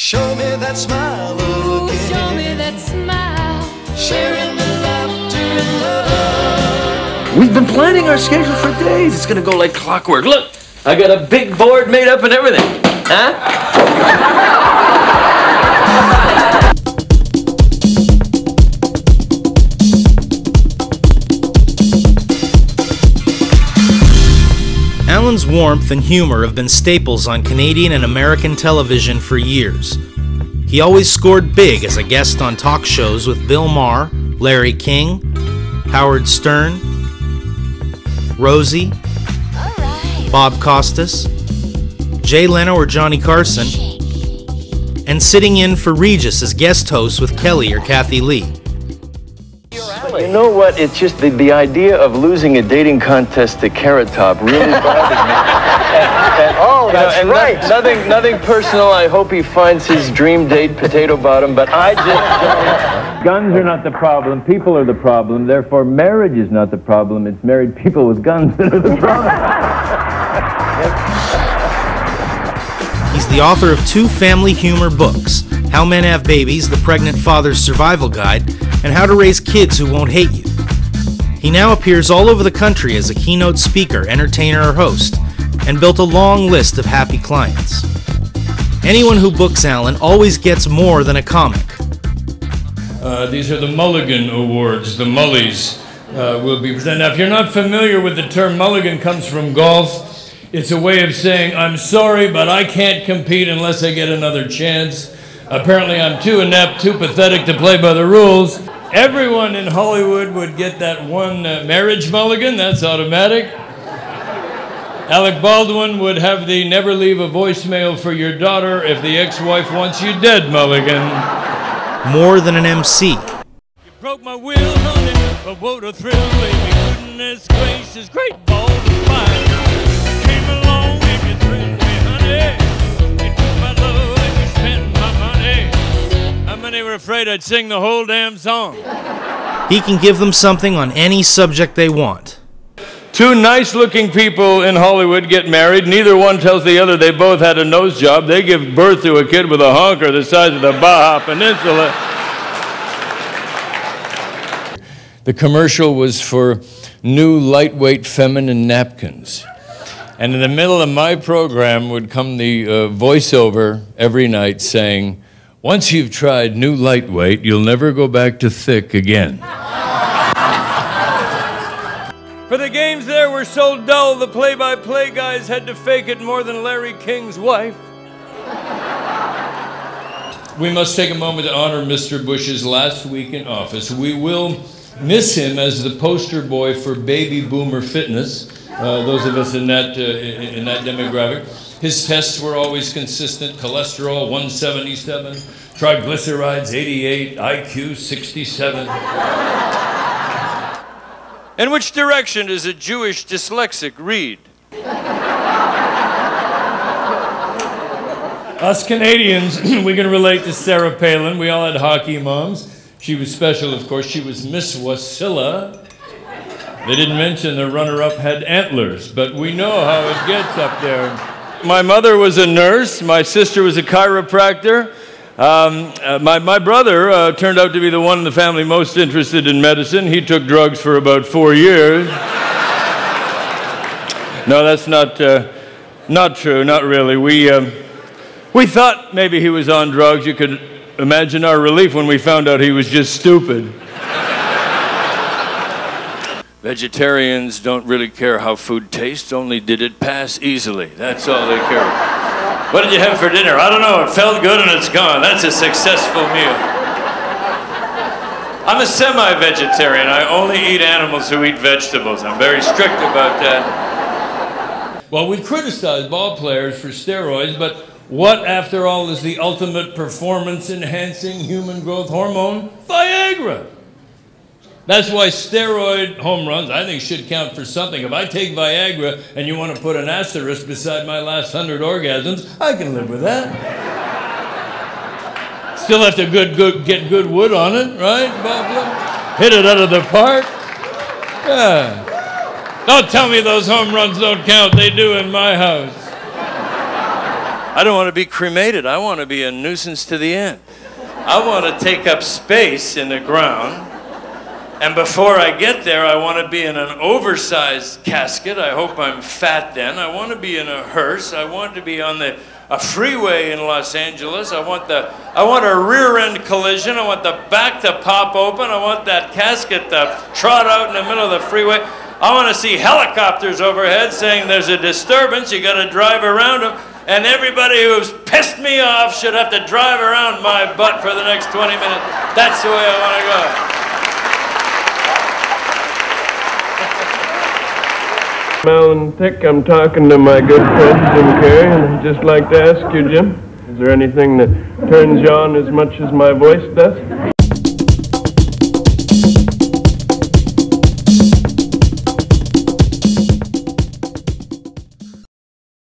Show me that smile again. Show me that smile. Sharing the laughter and love. We've been planning our schedule for days. It's gonna go like clockwork. Look, I got a big board made up and everything. Huh? Alan's warmth and humor have been staples on Canadian and American television for years. He always scored big as a guest on talk shows with Bill Maher, Larry King, Howard Stern, Rosie, Bob Costas, Jay Leno or Johnny Carson, and sitting in for Regis as guest host with Kelly or Kathy Lee. You know what? It's just the idea of losing a dating contest to Carrot Top really bothered me. Oh, that's right. Nothing personal. I hope he finds his dream date, Potato Bottom, but I just don't. Guns are not the problem. People are the problem. Therefore, marriage is not the problem. It's married people with guns that are the problem. He's the author of 2 family humor books, How Men Have Babies, The Pregnant Father's Survival Guide, and How to Raise Kids Who Won't Hate You. He now appears all over the country as a keynote speaker, entertainer, or host, and built a long list of happy clients. Anyone who books Alan always gets more than a comic. These are the Mulligan Awards, the Mullies will be presented. Now, if you're not familiar with the term Mulligan, comes from golf. It's a way of saying, I'm sorry, but I can't compete unless I get another chance. Apparently, I'm too inept, too pathetic to play by the rules. Everyone in Hollywood would get that one marriage mulligan, that's automatic. Alec Baldwin would have the never leave a voicemail for your daughter if the ex-wife wants you dead mulligan. More than an MC. You broke my will, honey, but what a thrill, baby. Goodness gracious, great balls of fire. You came along and you thrilled me, honey. You took my love and you spent my money. How many were afraid I'd sing the whole damn song? He can give them something on any subject they want. 2 nice-looking people in Hollywood get married. Neither one tells the other they both had a nose job. They give birth to a kid with a honker the size of the Baja Peninsula. The commercial was for new lightweight feminine napkins. And in the middle of my program would come the voiceover every night saying, once you've tried new lightweight, you'll never go back to thick again. For the games there were so dull, the play-by-play guys had to fake it more than Larry King's wife. We must take a moment to honor Mr. Bush's last week in office. We will miss him as the poster boy for baby boomer fitness, those of us in that demographic. His tests were always consistent: cholesterol 177, triglycerides 88, IQ 67. In which direction does a Jewish dyslexic read? Us Canadians, we can relate to Sarah Palin. We all had hockey moms. She was special, of course. She was Miss Wasilla. They didn't mention the runner-up had antlers, but we know how it gets up there. My mother was a nurse. My sister was a chiropractor. My brother turned out to be the one in the family most interested in medicine. He took drugs for about 4 years. No, that's not true, not really. We thought maybe he was on drugs. You could imagine our relief when we found out he was just stupid. Vegetarians don't really care how food tastes, only did it pass easily. That's all they care about. What did you have for dinner? I don't know. It felt good and it's gone. That's a successful meal. I'm a semi-vegetarian. I only eat animals who eat vegetables. I'm very strict about that. Well, we criticize ball players for steroids, but what, after all, is the ultimate performance-enhancing human growth hormone? Viagra. That's why steroid home runs, I think, should count for something. If I take Viagra and you want to put an asterisk beside my last 100 orgasms, I can live with that. Still have to get good wood on it, right, Bob? Hit it out of the park. Yeah. Don't tell me those home runs don't count. They do in my house. I don't want to be cremated. I want to be a nuisance to the end. I want to take up space in the ground. And before I get there, I want to be in an oversized casket. I hope I'm fat then. I want to be in a hearse. I want to be on a freeway in Los Angeles. I want a rear end collision. I want the back to pop open. I want that casket to trot out in the middle of the freeway. I want to see helicopters overhead saying there's a disturbance. You got to drive around them. And everybody who's pissed me off should have to drive around my butt for the next 20 minutes. That's the way I want to go. Alan Thicke, I'm talking to my good friend Jim Carrey, and I'd just like to ask you, Jim, is there anything that turns you on as much as my voice does?